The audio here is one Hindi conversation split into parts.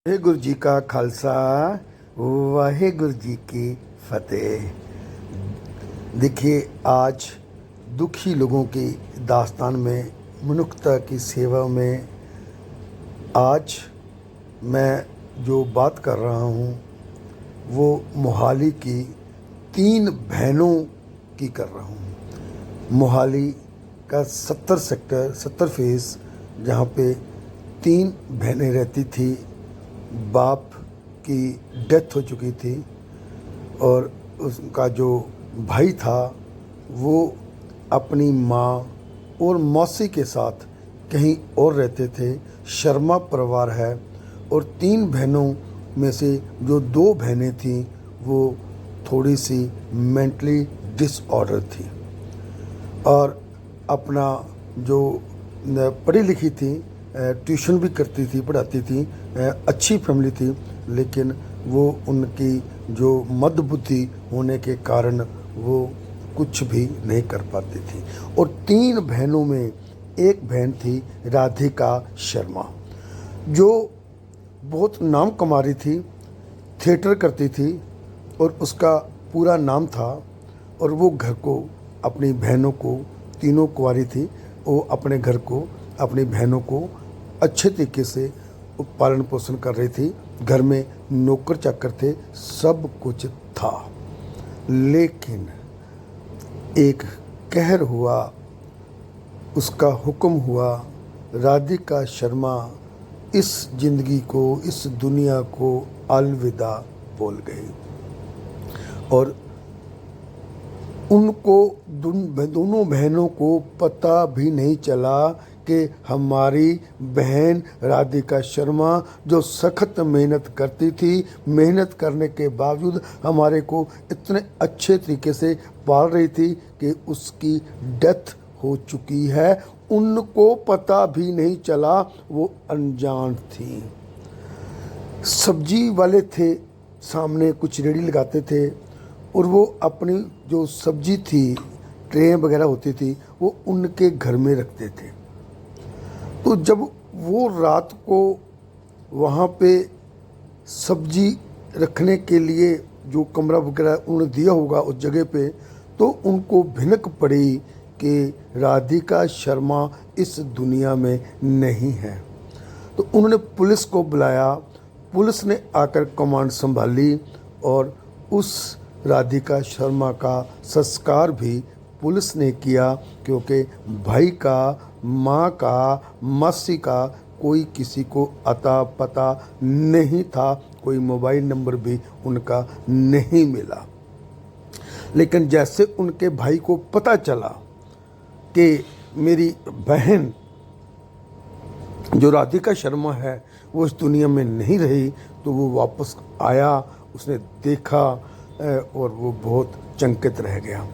वाहेगुरु जी का खालसा, वाहेगुरु जी की फतेह। देखिए, आज दुखी लोगों की दास्तान में, मनुष्यता की सेवा में आज मैं जो बात कर रहा हूँ वो मोहाली की 3 बहनों की कर रहा हूँ। मोहाली का 70 सेक्टर 70 फेस, जहाँ पे 3 बहनें रहती थी। बाप की डेथ हो चुकी थी और उसका जो भाई था वो अपनी माँ और मौसी के साथ कहीं और रहते थे। शर्मा परिवार है और 3 बहनों में से जो 2 बहनें थीं वो थोड़ी सी मेंटली डिसऑर्डर थी और अपना जो पढ़ी लिखी थी, ट्यूशन भी करती थी, पढ़ाती थी, अच्छी फैमिली थी, लेकिन वो उनकी जो मंदबुद्धि होने के कारण वो कुछ भी नहीं कर पाती थी। और 3 बहनों में एक बहन थी राधिका शर्मा, जो बहुत नाम कमा रही थी, थिएटर करती थी और उसका पूरा नाम था। और वो घर को, अपनी बहनों को, तीनों कुंवारी थी, वो अपने घर को, अपनी बहनों को अच्छे तरीके से पालन पोषण कर रही थी। घर में नौकर चाकर थे, सब कुछ था, लेकिन एक कहर हुआ, उसका हुक्म हुआ। राधिका शर्मा इस ज़िंदगी को, इस दुनिया को अलविदा बोल गई और उनको दोनों बहनों को पता भी नहीं चला कि हमारी बहन राधिका शर्मा, जो सख्त मेहनत करती थी, मेहनत करने के बावजूद हमारे को इतने अच्छे तरीके से पाल रही थी, कि उसकी डेथ हो चुकी है। उनको पता भी नहीं चला, वो अनजान थी। सब्जी वाले थे, सामने कुछ रेड़ी लगाते थे और वो अपनी जो सब्जी थी, ट्रे वगैरह होती थी, वो उनके घर में रखते थे। तो जब वो रात को वहाँ पे सब्जी रखने के लिए जो कमरा वगैरह उन्होंने दिया होगा उस जगह पे, तो उनको भिनक पड़ी कि राधिका शर्मा इस दुनिया में नहीं है। तो उन्होंने पुलिस को बुलाया, पुलिस ने आकर कमांड संभाली और उस राधिका शर्मा का संस्कार भी पुलिस ने किया, क्योंकि भाई का, माँ का, मौसी का कोई किसी को अता पता नहीं था, कोई मोबाइल नंबर भी उनका नहीं मिला। लेकिन जैसे उनके भाई को पता चला कि मेरी बहन जो राधिका शर्मा है वो इस दुनिया में नहीं रही, तो वो वापस आया, उसने देखा और वो बहुत चंकित रह गया।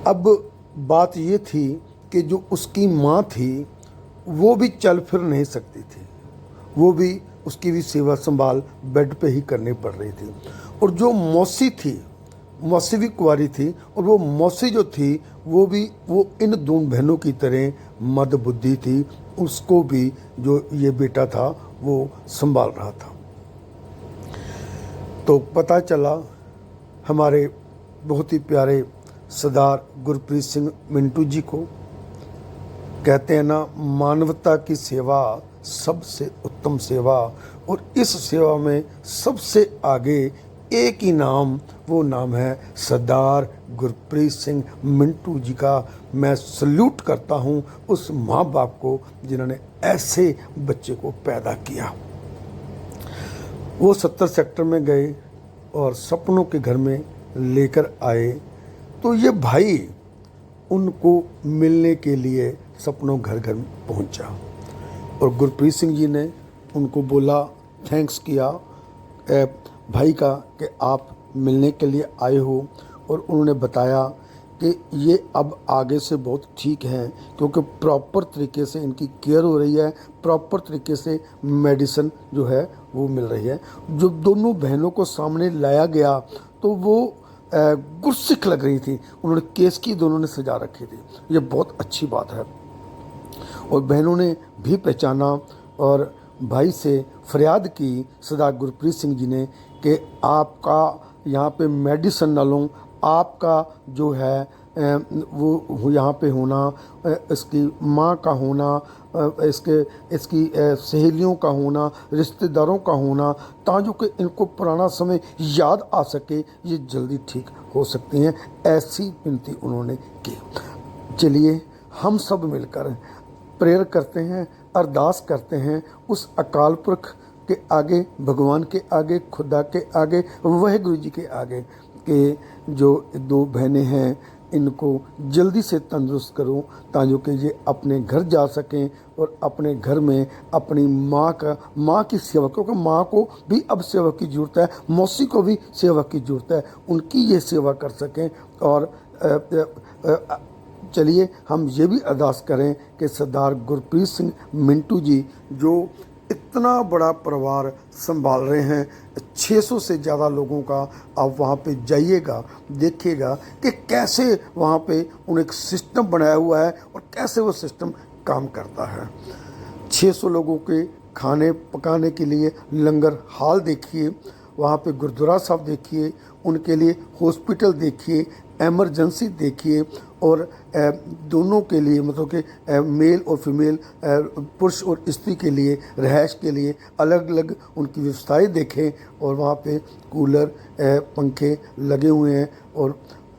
अब बात ये थी कि जो उसकी माँ थी वो भी चल फिर नहीं सकती थी, वो भी, उसकी भी सेवा संभाल बेड पे ही करनी पड़ रही थी। और जो मौसी थी, मौसी भी कुंवारी थी, और वो मौसी जो थी वो भी, वो इन 2 बहनों की तरह मंदबुद्धि थी, उसको भी जो ये बेटा था वो संभाल रहा था। तो पता चला हमारे बहुत ही प्यारे सरदार गुरप्रीत सिंह मिंटू जी को। कहते हैं ना, मानवता की सेवा सबसे उत्तम सेवा, और इस सेवा में सबसे आगे एक ही नाम, वो नाम है सरदार गुरप्रीत सिंह मिंटू जी का। मैं सल्यूट करता हूँ उस माँ बाप को जिन्होंने ऐसे बच्चे को पैदा किया। वो 70 सेक्टर में गए और सपनों के घर में लेकर आए, तो ये भाई उनको मिलने के लिए सपनों घर घर पहुंचा और गुरप्रीत सिंह जी ने उनको बोला, थैंक्स किया भाई का कि आप मिलने के लिए आए हो। और उन्होंने बताया कि ये अब आगे से बहुत ठीक हैं, क्योंकि प्रॉपर तरीके से इनकी केयर हो रही है, प्रॉपर तरीके से मेडिसिन जो है वो मिल रही है। जो दोनों बहनों को सामने लाया गया तो वो गुरसिख लग रही थी, उन्होंने केस की दोनों ने सजा रखी थी, ये बहुत अच्छी बात है। और बहनों ने भी पहचाना और भाई से फरियाद की सरदार गुरप्रीत सिंह जी ने कि आपका यहाँ पे मेडिसिन ना लूँ, आपका जो है वो यहाँ पे होना, इसकी माँ का होना, इसकी सहेलियों का होना, रिश्तेदारों का होना, ताकि कि इनको पुराना समय याद आ सके, ये जल्दी ठीक हो सकती हैं, ऐसी विनती उन्होंने की। चलिए हम सब मिलकर प्रेयर करते हैं, अरदास करते हैं उस अकाल पुरख के आगे, भगवान के आगे, खुदा के आगे, वाहिगुरु जी के आगे कि जो दो बहनें हैं इनको जल्दी से तंदुरुस्त करो, ताकि कि ये अपने घर जा सकें और अपने घर में अपनी माँ की सेवा, क्योंकि माँ को भी अब सेवा की ज़रूरत है, मौसी को भी सेवा की ज़रूरत है, उनकी ये सेवा कर सकें। और चलिए हम ये भी अरदास करें कि सरदार गुरप्रीत सिंह मिंटू जी जो इतना बड़ा परिवार संभाल रहे हैं, 600 से ज़्यादा लोगों का, आप वहाँ पे जाइएगा, देखिएगा कि कैसे वहाँ पे उन्हें एक सिस्टम बनाया हुआ है और कैसे वो सिस्टम काम करता है। 600 लोगों के खाने पकाने के लिए लंगर हाल देखिए, वहाँ पे गुरुद्वारा साहब देखिए, उनके लिए हॉस्पिटल देखिए, एमरजेंसी देखिए, और दोनों के लिए मतलब कि मेल और फीमेल, पुरुष और स्त्री के लिए रहायश के लिए अलग अलग उनकी व्यवस्थाएं देखें। और वहाँ पे कूलर, पंखे लगे हुए हैं और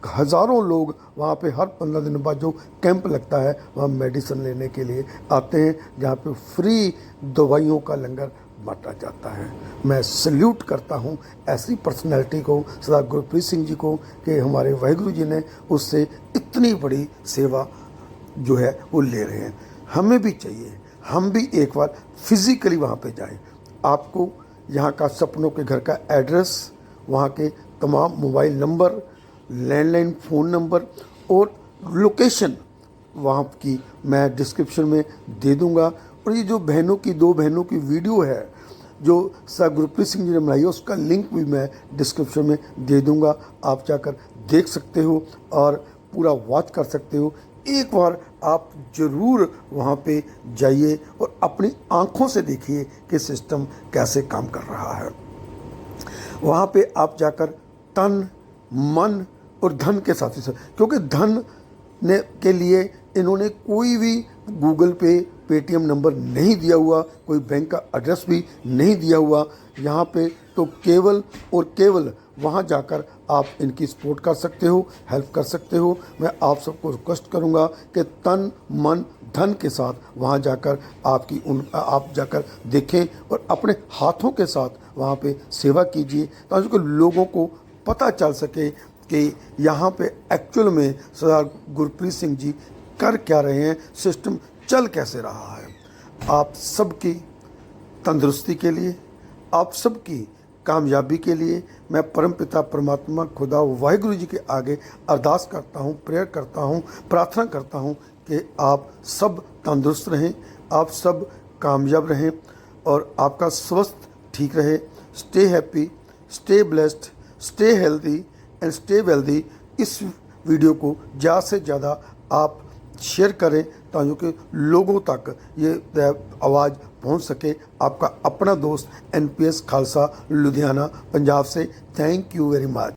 हज़ारों लोग वहाँ पे हर 15 दिन बाद जो कैंप लगता है वहाँ मेडिसिन लेने के लिए आते हैं, जहाँ पे फ्री दवाइयों का लंगर बांटा जाता है। मैं सल्यूट करता हूँ ऐसी पर्सनैलिटी को, सरदार गुरप्रीत सिंह जी को, कि हमारे वाहिगुरु जी ने उससे इतनी बड़ी सेवा जो है वो ले रहे हैं। हमें भी चाहिए, हम भी एक बार फिज़िकली वहाँ पे जाएं। आपको यहाँ का सपनों के घर का एड्रेस, वहाँ के तमाम mobile number, landline phone number और लोकेशन वहाँ की मैं डिस्क्रिप्शन में दे दूँगा। और ये जो बहनों की, दो बहनों की वीडियो है जो सर गुरप्रीत सिंह जी ने बनाई है, उसका लिंक भी मैं डिस्क्रिप्शन में दे दूंगा, आप जाकर देख सकते हो और पूरा वॉच कर सकते हो। एक बार आप ज़रूर वहाँ पे जाइए और अपनी आँखों से देखिए कि सिस्टम कैसे काम कर रहा है। वहाँ पे आप जाकर तन, मन और धन के साथ ही, क्योंकि धन के लिए इन्होंने कोई भी गूगल पे, पेटीएम नंबर नहीं दिया हुआ, कोई बैंक का एड्रेस भी नहीं दिया हुआ। यहाँ पे तो केवल और केवल वहाँ जाकर आप इनकी सपोर्ट कर सकते हो, हेल्प कर सकते हो। मैं आप सबको रिक्वेस्ट करूँगा कि तन, मन, धन के साथ वहाँ जाकर आप जाकर देखें और अपने हाथों के साथ वहाँ पे सेवा कीजिए, ताकि लोगों को पता चल सके कि यहाँ पे एक्चुअल में सरदार गुरप्रीत सिंह जी कर क्या रहे हैं, सिस्टम चल कैसे रहा है। आप सबकी तंदुरुस्ती के लिए, आप सबकी कामयाबी के लिए मैं परमपिता परमात्मा खुदा वाहिगुरु जी के आगे अरदास करता हूँ, प्रेयर करता हूँ, प्रार्थना करता हूँ कि आप सब तंदुरुस्त रहें, आप सब कामयाब रहें और आपका स्वास्थ्य ठीक रहे। Stay happy, stay blessed, stay healthy and stay wealthy. इस वीडियो को ज़्यादा से ज़्यादा आप शेयर करें ताकि लोगों तक ये आवाज़ पहुंच सके। आपका अपना दोस्त NPS खालसा लुधियाना पंजाब से। Thank you very much.